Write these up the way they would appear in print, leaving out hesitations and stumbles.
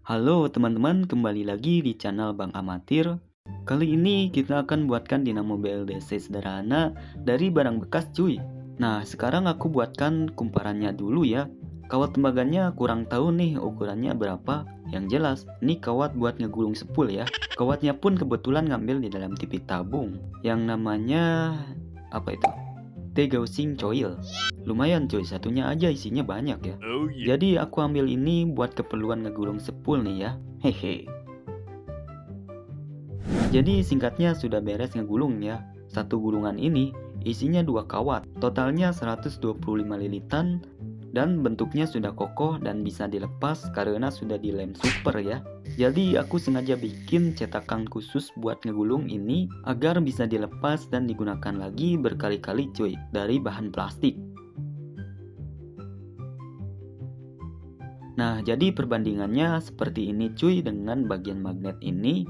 Halo teman-teman, kembali lagi di channel Bang Amatir. Kali ini kita akan buatkan dinamo BLDC sederhana dari barang bekas cuy. Nah, sekarang aku buatkan kumparannya dulu ya. Kawat tembaganya kurang tahu nih ukurannya berapa. Yang jelas, ini kawat buat ngegulung sepul ya. Kawatnya pun kebetulan ngambil di dalam TV tabung. Yang namanya apa itu? Degaussing coil. Lumayan cuy, satunya aja isinya banyak ya. Oh yeah. Jadi aku ambil ini buat keperluan ngegulung sepul nih ya. Hehe. Jadi singkatnya sudah beres ngegulung ya. Satu gulungan ini isinya 2 kawat. Totalnya 125 lilitan dan bentuknya sudah kokoh dan bisa dilepas karena sudah dilem super ya. Jadi aku sengaja bikin cetakan khusus buat ngegulung ini agar bisa dilepas dan digunakan lagi berkali-kali cuy dari bahan plastik. Nah, jadi perbandingannya seperti ini cuy dengan bagian magnet ini.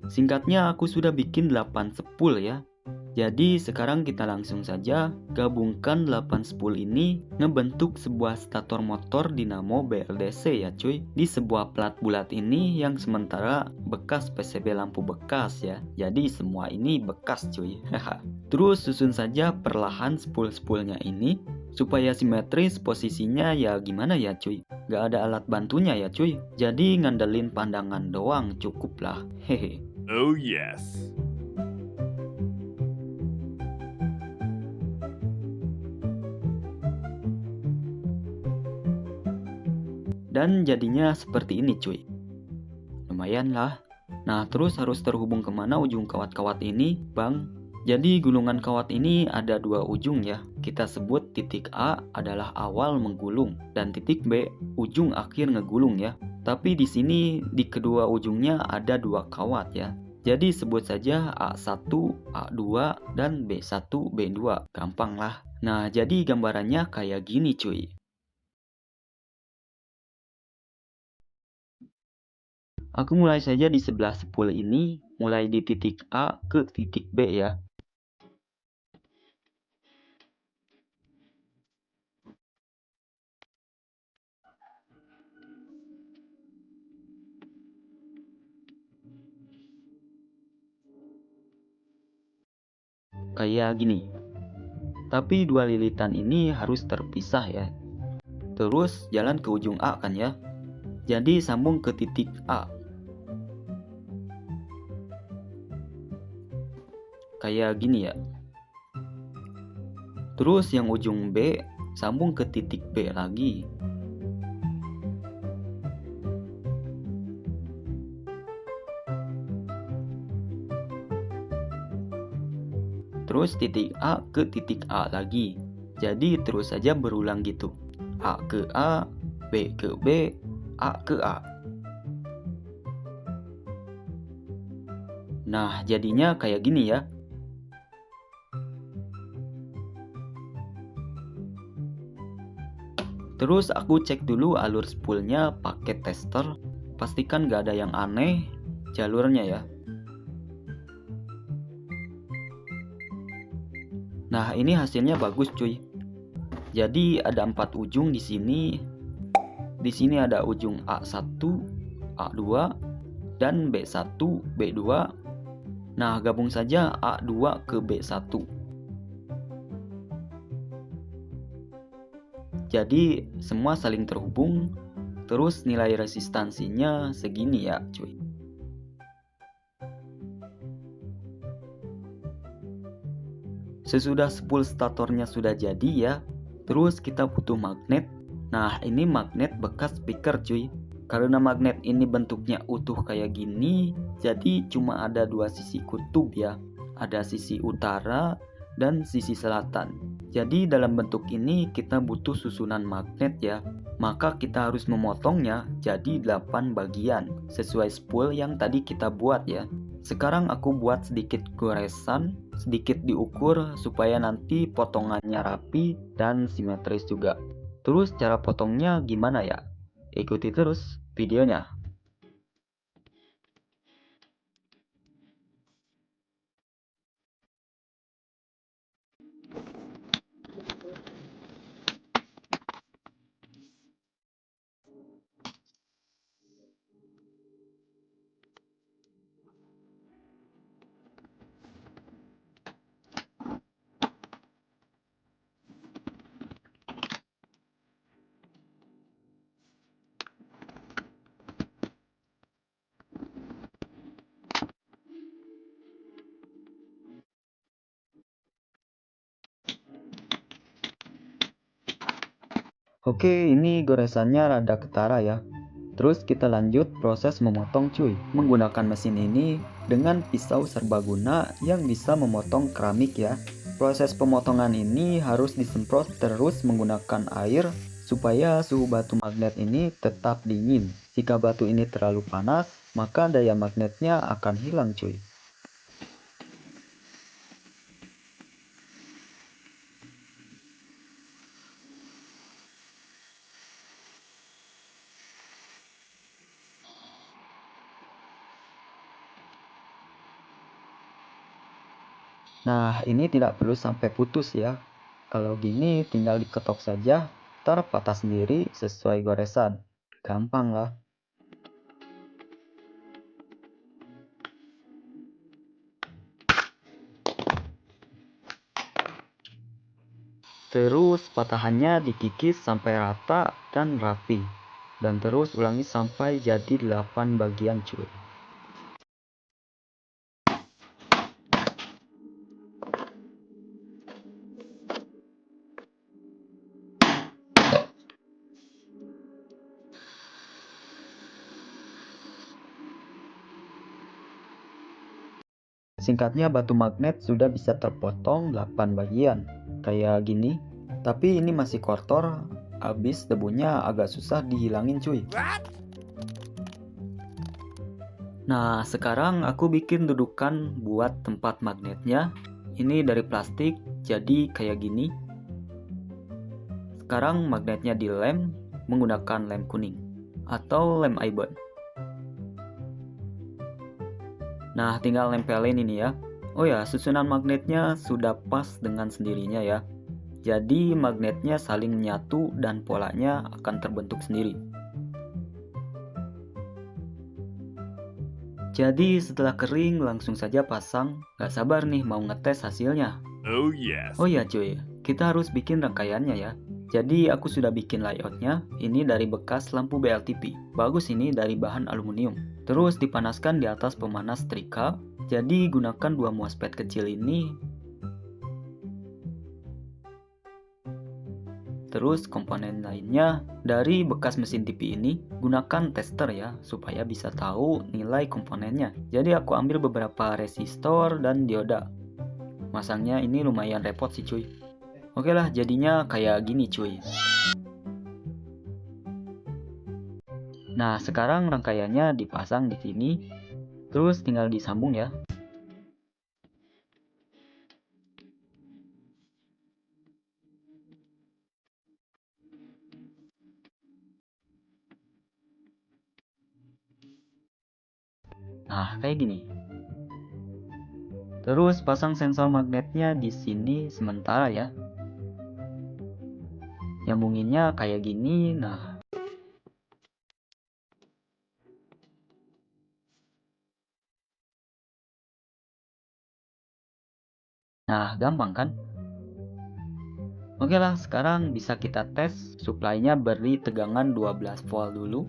Singkatnya aku sudah bikin 8 sepul ya. Jadi sekarang kita langsung saja gabungkan 8 spool ini ngebentuk sebuah stator motor dinamo BLDC ya cuy. Di sebuah plat bulat ini yang sementara bekas PCB lampu bekas ya. Jadi semua ini bekas cuy. Terus susun saja perlahan spool-spoolnya ini supaya simetris posisinya ya gimana ya cuy. Gak ada alat bantunya ya cuy. Jadi ngandelin pandangan doang cukup lah. Hehe. Oh yes. Dan jadinya seperti ini cuy. Lumayan lah. Nah terus harus terhubung kemana ujung kawat-kawat ini bang? Jadi gulungan kawat ini ada 2 ujung ya. Kita sebut titik A adalah awal menggulung dan titik B ujung akhir ngegulung ya. Tapi di sini di kedua ujungnya ada 2 kawat ya. Jadi sebut saja A1, A2, dan B1, B2. Gampang lah. Nah jadi gambarannya kayak gini cuy. Aku mulai saja di sebelah sepul ini, mulai di titik A ke titik B ya. Kayak gini. Tapi dua lilitan ini harus terpisah ya. Terus jalan ke ujung A kan ya. Jadi sambung ke titik A. Kayak gini ya. Terus yang ujung B sambung ke titik B lagi. Terus titik A ke titik A lagi. Jadi terus saja berulang gitu. A ke A, B ke B, A ke A. Nah, jadinya kayak gini ya. Terus aku cek dulu alur spoolnya pakai tester. Pastikan gak ada yang aneh jalurnya ya. Nah, ini hasilnya bagus cuy. Jadi ada 4 ujung di sini. Di sini ada ujung A1, A2, dan B1, B2. Nah, gabung saja A2 ke B1. Jadi semua saling terhubung. Terus nilai resistansinya segini ya cuy. Sesudah spool statornya sudah jadi ya, terus kita butuh magnet. Nah ini magnet bekas speaker cuy. Karena magnet ini bentuknya utuh kayak gini, jadi cuma ada 2 sisi kutub ya. Ada sisi utara dan sisi selatan. Jadi dalam bentuk ini kita butuh susunan magnet ya. Maka kita harus memotongnya jadi 8 bagian sesuai spool yang tadi kita buat ya. Sekarang aku buat sedikit goresan, sedikit diukur supaya nanti potongannya rapi dan simetris juga. Terus cara potongnya gimana ya? Ikuti terus videonya. Oke, ini goresannya rada ketara ya. Terus kita lanjut proses memotong cuy. Menggunakan mesin ini dengan pisau serbaguna yang bisa memotong keramik ya. Proses pemotongan ini harus disemprot terus menggunakan air supaya suhu batu magnet ini tetap dingin. Jika batu ini terlalu panas, maka daya magnetnya akan hilang cuy. Nah, ini tidak perlu sampai putus ya. Kalau gini tinggal diketok saja, ntar patah sendiri sesuai goresan. Gampang lah. Terus patahannya dikikis sampai rata dan rapi. Dan terus ulangi sampai jadi 8 bagian cuy. Singkatnya batu magnet sudah bisa terpotong 8 bagian. Kayak gini. Tapi ini masih kotor, habis debunya agak susah dihilangin cuy. Nah, sekarang aku bikin dudukan buat tempat magnetnya. Ini dari plastik, jadi kayak gini. Sekarang magnetnya dilem menggunakan lem kuning atau lem ibon. Nah, tinggal nempelin ini ya. Oh ya, susunan magnetnya sudah pas dengan sendirinya ya. Jadi magnetnya saling menyatu dan polanya akan terbentuk sendiri. Jadi setelah kering langsung saja pasang. Gak sabar nih mau ngetes hasilnya. Oh yes. Oh ya cuy, kita harus bikin rangkaiannya ya. Jadi aku sudah bikin layoutnya. Ini dari bekas lampu BLTP. Bagus ini dari bahan aluminium. Terus dipanaskan di atas pemanas setrika. Jadi gunakan 2 MOSFET kecil ini. Terus komponen lainnya dari bekas mesin TV ini, gunakan tester ya supaya bisa tahu nilai komponennya. Jadi aku ambil beberapa resistor dan dioda. Masangnya ini lumayan repot sih cuy. Oke lah, jadinya kayak gini cuy. Nah, sekarang rangkaiannya dipasang di sini. Terus tinggal disambung ya. Nah, kayak gini. Terus pasang sensor magnetnya di sini sementara ya. Nyambunginnya kayak gini. Nah, gampang kan? Oke lah, sekarang bisa kita tes. Supply-nya beri tegangan 12 volt dulu.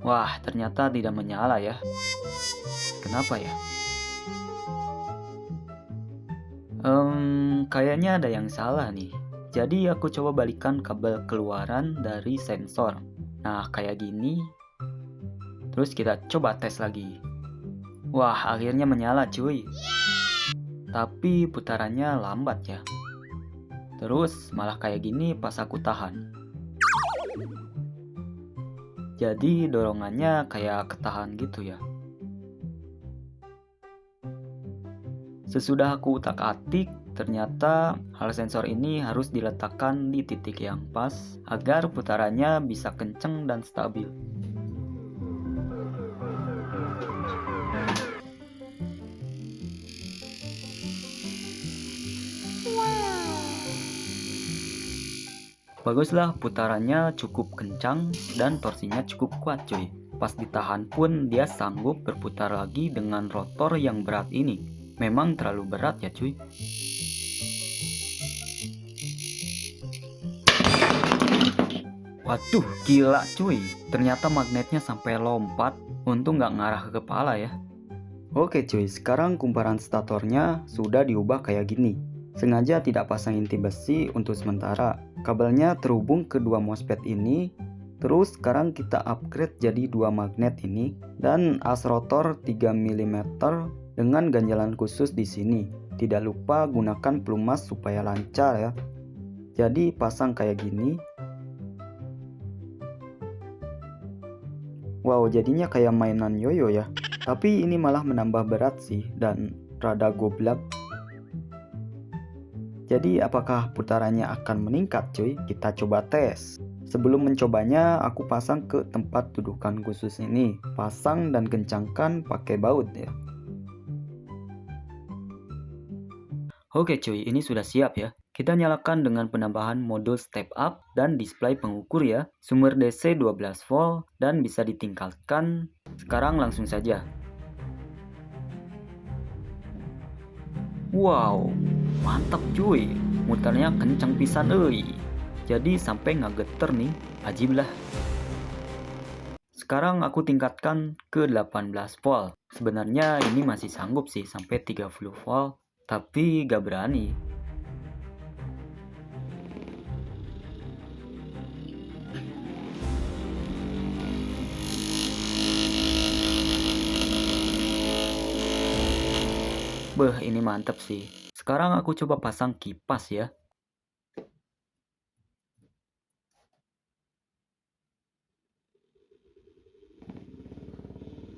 Wah, ternyata tidak menyala ya. Kenapa ya? Kayaknya ada yang salah nih. Jadi aku coba balikan kabel keluaran dari sensor. Nah, kayak gini. Terus kita coba tes lagi. Wah, akhirnya menyala cuy. Tapi putarannya lambat ya. Terus malah kayak gini pas aku tahan. Jadi dorongannya kayak ketahan gitu ya. Sesudah aku utak-atik, ternyata hal sensor ini harus diletakkan di titik yang pas agar putarannya bisa kenceng dan stabil. Baguslah, putarannya cukup kencang dan torsinya cukup kuat cuy. Pas ditahan pun dia sanggup berputar lagi dengan rotor yang berat ini. Memang terlalu berat ya cuy. Waduh, gila cuy. Ternyata magnetnya sampai lompat. Untung nggak ngarah ke kepala ya. Oke cuy, sekarang kumparan statornya sudah diubah kayak gini. sengaja tidak pasang inti besi untuk sementara. Kabelnya terhubung ke dua MOSFET ini. Terus sekarang kita upgrade jadi dua magnet ini dan as rotor 3 mm dengan ganjalan khusus di sini. Tidak lupa gunakan pelumas supaya lancar ya. Jadi pasang kayak gini. Wow, jadinya kayak mainan yoyo ya. Tapi ini malah menambah berat sih dan rada goblok. Jadi apakah putarannya akan meningkat cuy? Kita coba tes. Sebelum mencobanya, aku pasang ke tempat dudukan khusus ini. Pasang dan kencangkan pakai baut ya. Oke cuy, ini sudah siap ya. Kita nyalakan dengan penambahan modul step up dan display pengukur ya. Sumber DC 12 volt dan bisa ditingkatkan. Sekarang langsung saja. Wow, mantap cuy. Muternya kencang pisan euy. Jadi sampai ngegeter nih, ajib lah. Sekarang aku tingkatkan ke 18 volt. Sebenarnya ini masih sanggup sih sampai 30 volt, tapi gak berani. Beh, ini mantep sih. Sekarang aku coba pasang kipas ya.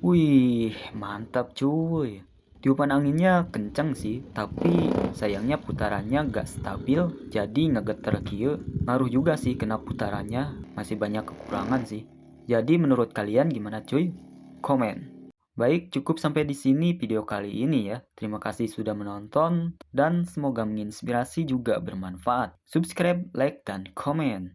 Wih, mantap cuy. Tiupan anginnya kencang sih, tapi sayangnya putarannya gak stabil, jadi ngegeter kieu. Ngaruh juga sih kena putarannya, masih banyak kekurangan sih. Jadi menurut kalian gimana cuy? Komen. Baik, cukup sampai di sini video kali ini ya. Terima kasih sudah menonton dan semoga menginspirasi juga bermanfaat. Subscribe, like, dan komen.